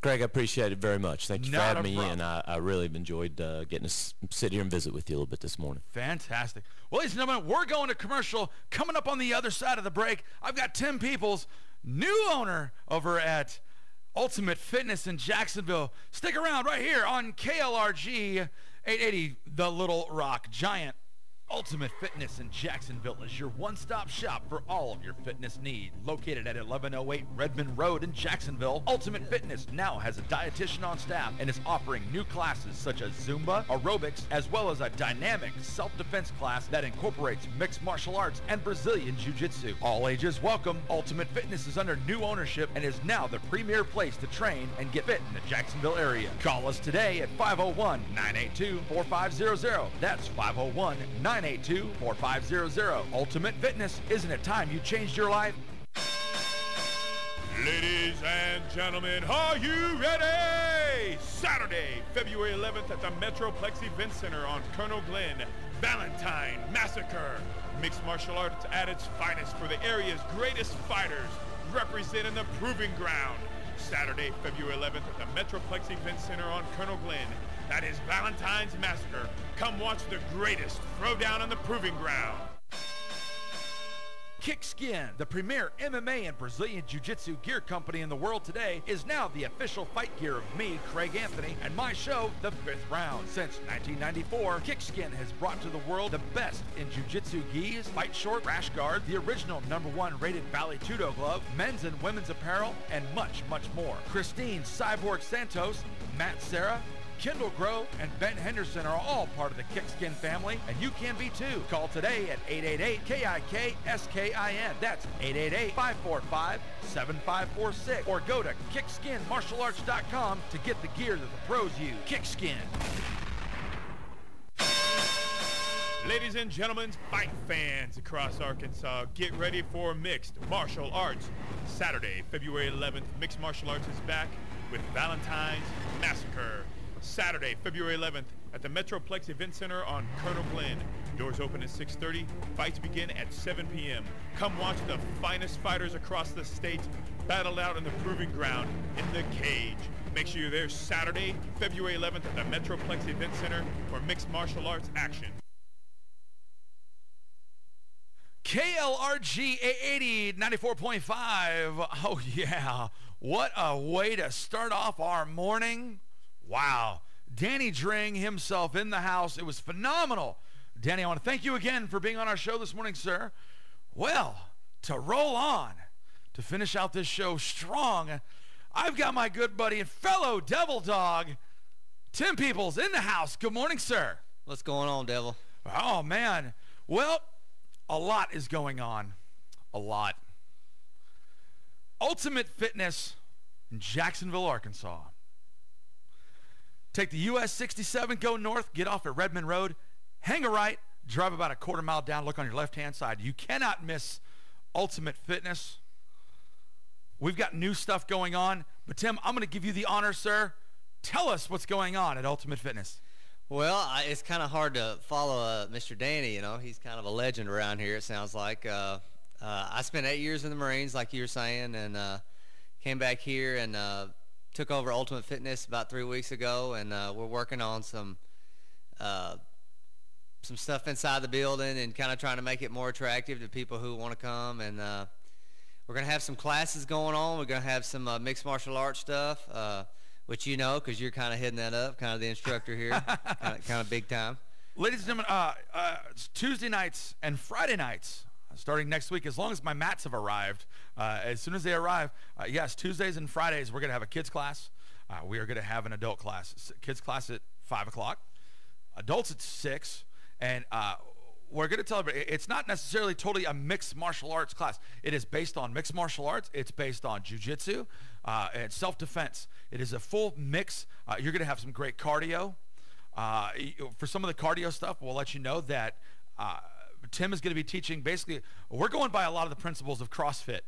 Greg, I appreciate it very much. Thank you for Not having a me, problem. and I really have enjoyed getting to sit here and visit with you a little bit this morning. Fantastic. Well, ladies and gentlemen, we're going to commercial. Coming up on the other side of the break, I've got Tim Peoples, new owner over at Ultimate Fitness in Jacksonville. Stick around right here on KLRG 880, the Little Rock Giant. Ultimate Fitness in Jacksonville is your one-stop shop for all of your fitness needs. Located at 1108 Redmond Road in Jacksonville, Ultimate Fitness now has a dietitian on staff and is offering new classes such as Zumba, aerobics, as well as a dynamic self-defense class that incorporates mixed martial arts and Brazilian Jiu-Jitsu. All ages welcome. Ultimate Fitness is under new ownership and is now the premier place to train and get fit in the Jacksonville area. Call us today at 501-982-4500. That's 501-982-4500. Ultimate Fitness, isn't it time you changed your life? Ladies and gentlemen, are you ready? Saturday, February 11th at the Metroplex Event Center on Colonel Glenn, Valentine Massacre. Mixed martial arts at its finest for the area's greatest fighters, representing the Proving Ground. Saturday, February 11th at the Metroplex Event Center on Colonel Glenn. That is Valentine's Massacre. Come watch the greatest throwdown on the Proving Ground. Kickskin, the premier MMA and Brazilian Jiu-Jitsu gear company in the world today, is now the official fight gear of me, Craig Anthony, and my show, The Fifth Round. Since 1994, Kickskin has brought to the world the best in Jiu-Jitsu gis, fight short, rash guard, the original #1 rated Valley Tudo glove, men's and women's apparel, and much, much more. Christine Cyborg Santos, Matt Serra, Kendall Grove, and Ben Henderson are all part of the Kickskin family, and you can be too. Call today at 888-KIK-SKIN. That's 888-545-7546. Or go to kickskinmartialarts.com to get the gear that the pros use. Kickskin. Ladies and gentlemen, fight fans across Arkansas, get ready for Mixed Martial Arts. Saturday, February 11th, Mixed Martial Arts is back with Valentine's Massacre. Saturday, February 11th at the Metroplex Event Center on Colonel Glenn. Doors open at 6:30. Fights begin at 7 p.m. Come watch the finest fighters across the state battle out in the Proving Ground in the cage. Make sure you're there Saturday, February 11th at the Metroplex Event Center for mixed martial arts action. KLRG 880 94.5. Oh, yeah. What a way to start off our morning. Wow. Danny Dring himself in the house. It was phenomenal. Danny, I want to thank you again for being on our show this morning, sir. Well, to roll on, to finish out this show strong, I've got my good buddy and fellow Devil Dog, Tim Peoples, in the house. Good morning, sir. What's going on, Devil? Oh, man. Well, a lot is going on. A lot. Ultimate Fitness in Jacksonville, Arkansas. Take the US 67, go north, get off at Redmond Road, hang a right, drive about a quarter mile down, look on your left-hand side. You cannot miss Ultimate Fitness. We've got new stuff going on, but Tim, I'm going to give you the honor, sir. Tell us what's going on at Ultimate Fitness. Well, it's kind of hard to follow Mr. Danny, you know. He's kind of a legend around here, it sounds like. I spent 8 years in the Marines, like you were saying, and came back here and took over Ultimate Fitness about 3 weeks ago, and we're working on some stuff inside the building and kind of trying to make it more attractive to people who want to come. And we're going to have some classes going on. We're going to have some mixed martial arts stuff, which you know because you're kind of heading that up, kind of the instructor here, kind of big time. Ladies and gentlemen, it's Tuesday nights and Friday nights, starting next week, as long as my mats have arrived. As soon as they arrive, yes, Tuesdays and Fridays, we're going to have a kids class. We are going to have an adult class. Kids class at 5 o'clock, adults at 6, and we're going to tell everybody, it's not necessarily totally a mixed martial arts class. It is based on mixed martial arts. It's based on jiu-jitsu and self-defense. It is a full mix. You're going to have some great cardio. For some of the cardio stuff, we'll let you know that Tim is going to be teaching. Basically, we're going by a lot of the principles of CrossFit.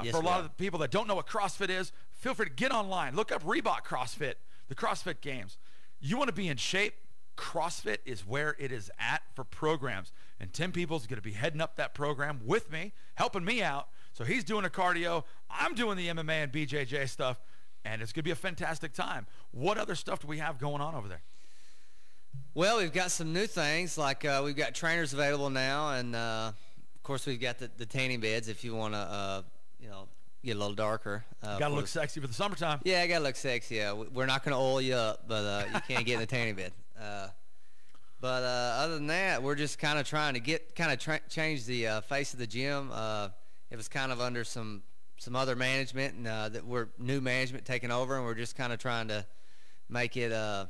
Yes, for a lot of the people that don't know what CrossFit is, feel free to get online. Look up Reebok CrossFit, the CrossFit Games. You want to be in shape? CrossFit is where it is at for programs. And Tim Peoples is going to be heading up that program with me, helping me out. So he's doing a cardio. I'm doing the MMA and BJJ stuff. and it's going to be a fantastic time. What other stuff do we have going on over there? Well, we've got some new things, like we've got trainers available now, and of course we've got the tanning beds if you want to, get a little darker. Got to look sexy for the summertime. Yeah, I got to look sexy. Yeah, we're not going to oil you up, but you can't get in the tanning bed. But other than that, we're just kind of trying to change the face of the gym. It was kind of under some other management, and that we're new management taking over, and we're just kind of trying to make it a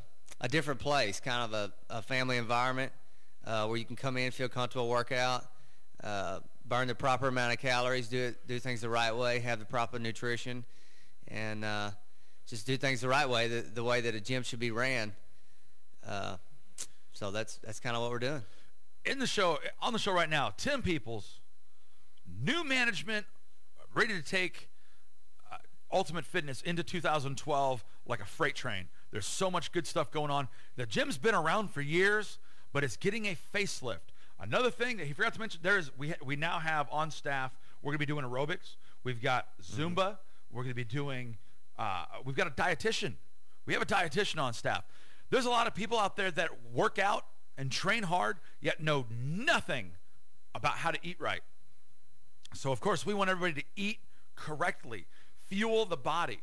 different place, kind of a family environment where you can come in, feel comfortable, work out, burn the proper amount of calories, do things the right way, have the proper nutrition, and just do things the right way, the way that a gym should be ran. So that's kind of what we're doing. On the show right now, Tim Peoples, new management, ready to take Ultimate Fitness into 2012 like a freight train. There's so much good stuff going on. The gym's been around for years, but it's getting a facelift. Another thing that he forgot to mention, we now have on staff, we're going to be doing aerobics. We've got Zumba. We're going to be doing, we've got a dietitian. We have a dietitian on staff. There's a lot of people out there that work out and train hard, yet know nothing about how to eat right. So, of course, we want everybody to eat correctly, fuel the body.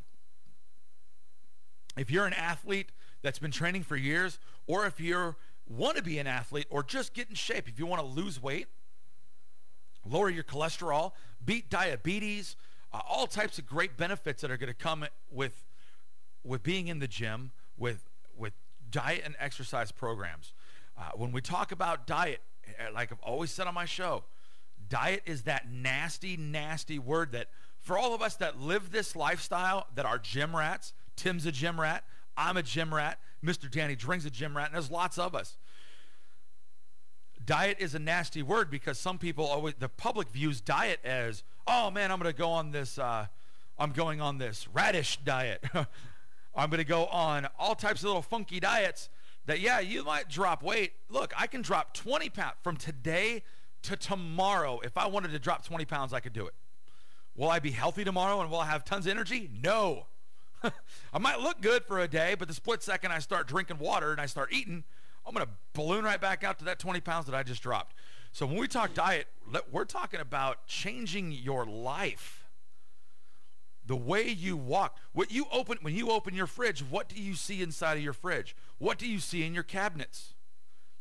If you're an athlete that's been training for years, or if you want to be an athlete or just get in shape, if you want to lose weight, lower your cholesterol, beat diabetes, all types of great benefits that are going to come with being in the gym, with diet and exercise programs. When we talk about diet, like I've always said on my show, diet is that nasty, nasty word that for all of us that live this lifestyle, that are gym rats. Tim's a gym rat. I'm a gym rat. Mr. Danny Dring's a gym rat, and there's lots of us. Diet is a nasty word because some people the public views diet as, oh man, I'm going to go on this, I'm going on this radish diet. I'm going to go on all types of little funky diets that, yeah, you might drop weight. Look, I can drop 20 pounds from today to tomorrow. If I wanted to drop 20 pounds, I could do it. Will I be healthy tomorrow and will I have tons of energy? No. I might look good for a day, but the split second I start drinking water and I start eating, I'm going to balloon right back out to that 20 pounds that I just dropped. So when we talk diet, we're talking about changing your life. The way you walk. When you open your fridge, what do you see inside of your fridge? What do you see in your cabinets?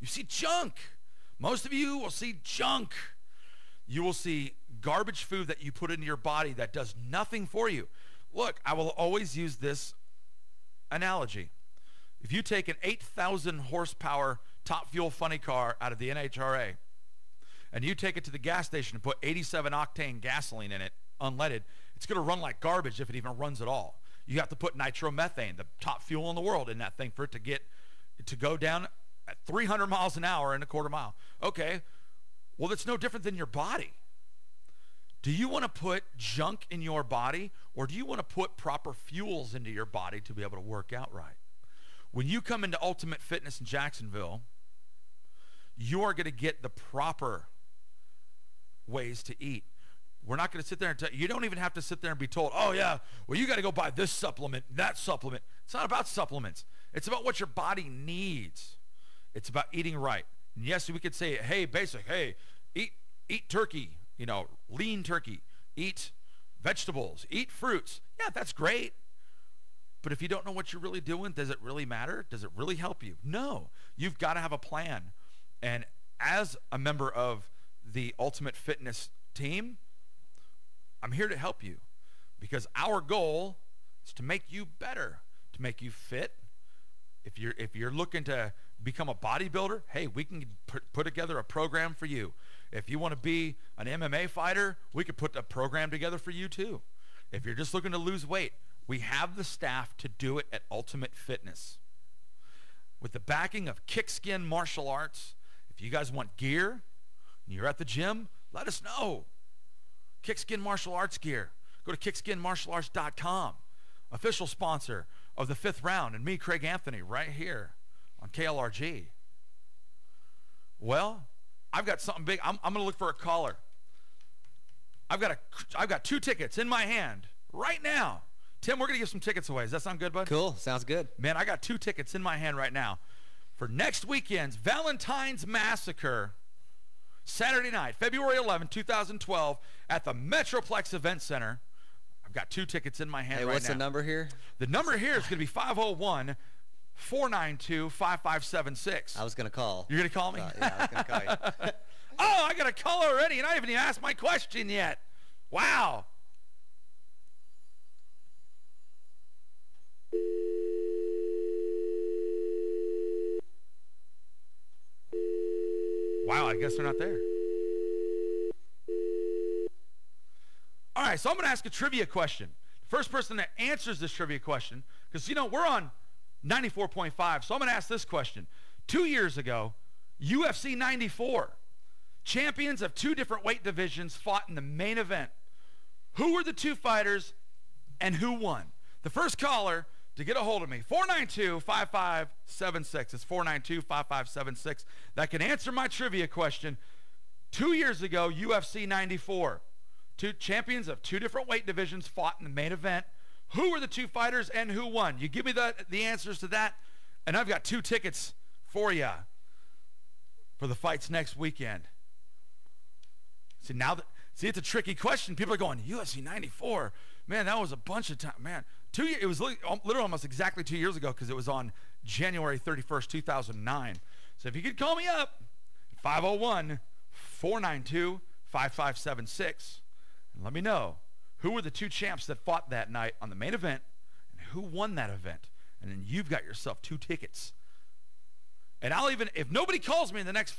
You see junk. Most of you will see junk. You will see garbage food that you put into your body that does nothing for you. Look, I will always use this analogy. If you take an 8,000 horsepower top fuel funny car out of the NHRA and you take it to the gas station and put 87 octane gasoline in it, unleaded, it's going to run like garbage if it even runs at all. You have to put nitromethane, the top fuel in the world, in that thing for it to go down at 300 miles an hour in a quarter mile. Okay, well, that's no different than your body. Do you want to put junk in your body, or do you want to put proper fuels into your body to be able to work out right? When you come into Ultimate Fitness in Jacksonville, you are going to get the proper ways to eat. We're not going to sit there and tell you. You don't even have to sit there and be told, oh, yeah, well, you got to go buy this supplement, that supplement. It's not about supplements. It's about what your body needs. It's about eating right. And yes, we could say, hey, basic, hey, eat turkey. Lean turkey, eat vegetables, eat fruits. Yeah, that's great. But if you don't know what you're really doing, does it really matter? Does it really help you? No. You've got to have a plan. And as a member of the Ultimate Fitness team, I'm here to help you because our goal is to make you better, to make you fit. If you're looking to become a bodybuilder, hey, we can put together a program for you. If you want to be an MMA fighter, we could put a program together for you too. If you're just looking to lose weight, we have the staff to do it at Ultimate Fitness. With the backing of Kickskin Martial Arts, if you guys want gear and you're at the gym, let us know. Kickskin Martial Arts gear. Go to kickskinmartialarts.com. Official sponsor of the Fifth Round and me, Craig Anthony, right here on KLRG. Well, I've got something big. I'm going to look for a caller. I've got 2 tickets in my hand right now Tim, we're going to give some tickets away. Does that sound good, bud? Cool. Sounds good. Man, I got 2 tickets in my hand right now for next weekend's Valentine's Massacre, Saturday night, February 11, 2012, at the Metroplex Event Center. I've got 2 tickets in my hand Hey, right now. what's the number here? The number here is going to be 501-492-5576. I was going to call. You're going to call me? Yeah, I was going to call you. Oh, I got a call already, and I haven't even asked my question yet. Wow. Wow, I guess they're not there. All right, so I'm going to ask a trivia question. The first person that answers this trivia question, because, you know, we're on 94.5, so I'm going to ask this question. 2 years ago, UFC 94, champions of 2 different weight divisions fought in the main event. Who were the 2 fighters and who won? The first caller to get a hold of me, 492-5576. It's 492-5576. That can answer my trivia question. 2 years ago, UFC 94. 2 champions of 2 different weight divisions fought in the main event. Who were the 2 fighters and who won? You give me the answers to that, and I've got 2 tickets for you for the fights next weekend. See, it's a tricky question. People are going, UFC 94. Man, that was a bunch of time. Man, it was literally almost exactly 2 years ago because it was on January 31st, 2009. So if you could call me up, 501-492-5576, and let me know who were the 2 champs that fought that night on the main event and who won that event. And then you've got yourself 2 tickets. And I'll even, if nobody calls me in the next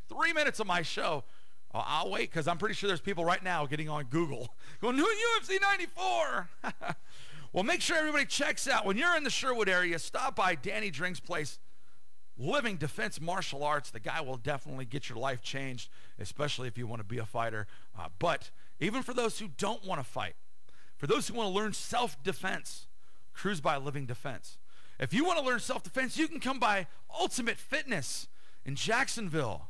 3 minutes of my show, I'll wait, because I'm pretty sure there's people right now getting on Google going, who UFC 94? Well, make sure everybody checks out. When you're in the Sherwood area, stop by Danny Drink's place, Living Defense Martial Arts. The guy will definitely get your life changed, especially if you want to be a fighter. But even for those who don't want to fight, for those who want to learn self-defense, cruise by Living Defense. If you want to learn self-defense, you can come by Ultimate Fitness in Jacksonville.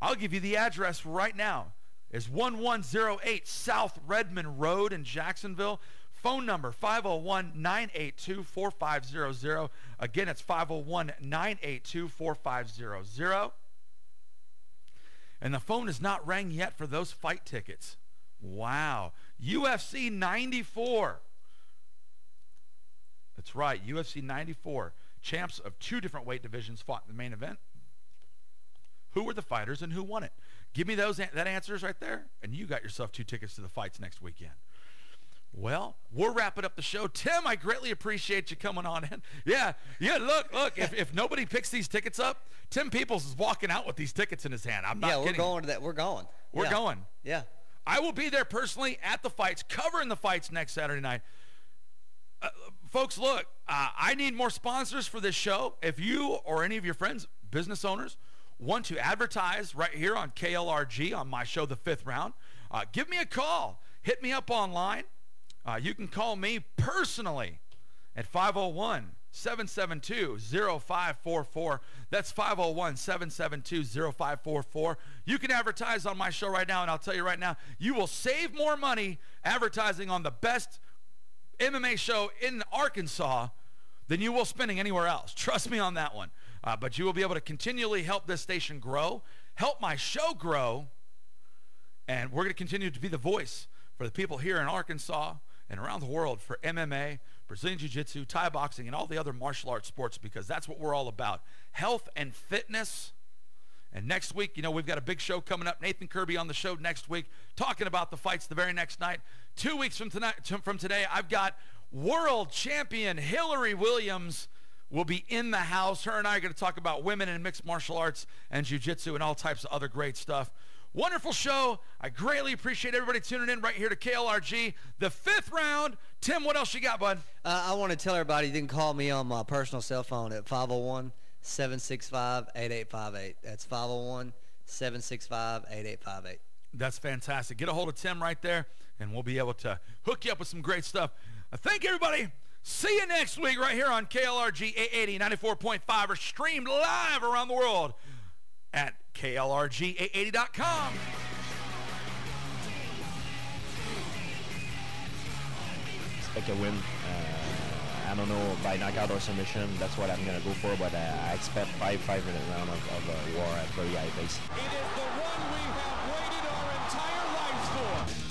I'll give you the address right now. It's 1108 South Redmond Road in Jacksonville. Phone number 501-982-4500. Again, it's 501-982-4500. And the phone is not rang yet for those fight tickets. Wow. UFC 94. That's right, UFC 94. Champs of 2 different weight divisions fought in the main event. Who were the fighters and who won it? Give me that answers right there, and you got yourself 2 tickets to the fights next weekend. Well, we're wrapping up the show. Tim, I greatly appreciate you coming on in. Yeah, look, if nobody picks these tickets up, Tim Peoples is walking out with these tickets in his hand. I'm not kidding. Yeah, we're going to that. We're going. We're going. Yeah. I will be there personally at the fights, covering the fights next Saturday night. Folks, look, I need more sponsors for this show. If you or any of your friends, business owners, want to advertise right here on KLRG on my show, The Fifth Round, give me a call. Hit me up online. You can call me personally at 501-772-0544. That's 501-772-0544. You can advertise on my show right now, and I'll tell you right now, you will save more money advertising on the best MMA show in Arkansas than you will spending anywhere else. Trust me on that one. But you will be able to continually help this station grow, help my show grow, and we're going to continue to be the voice for the people here in Arkansas and around the world for MMA, Brazilian Jiu-Jitsu, Thai boxing, and all the other martial arts sports, because that's what we're all about, health and fitness. And next week, you know, we've got a big show coming up. Nathan Kirby on the show next week, talking about the fights the very next night. 2 weeks from today, I've got world champion Hillary Williams will be in the house. Her and I are going to talk about women in mixed martial arts and jiu-jitsu and all types of other great stuff. Wonderful show. I greatly appreciate everybody tuning in right here to KLRG. The Fifth Round. Tim, what else you got, bud? I want to tell everybody you can call me on my personal cell phone at 501-765-8858. That's 501-765-8858. That's fantastic. Get a hold of Tim right there, and we'll be able to hook you up with some great stuff. Thank you, everybody. See you next week right here on KLRG 880 94.5, or streamed live around the world at KLRG880.com. like a win. I don't know, by knockout or submission, that's what I'm going to go for, but I expect 5-minute round of war at very high pace. It is the one we have waited our entire lives for.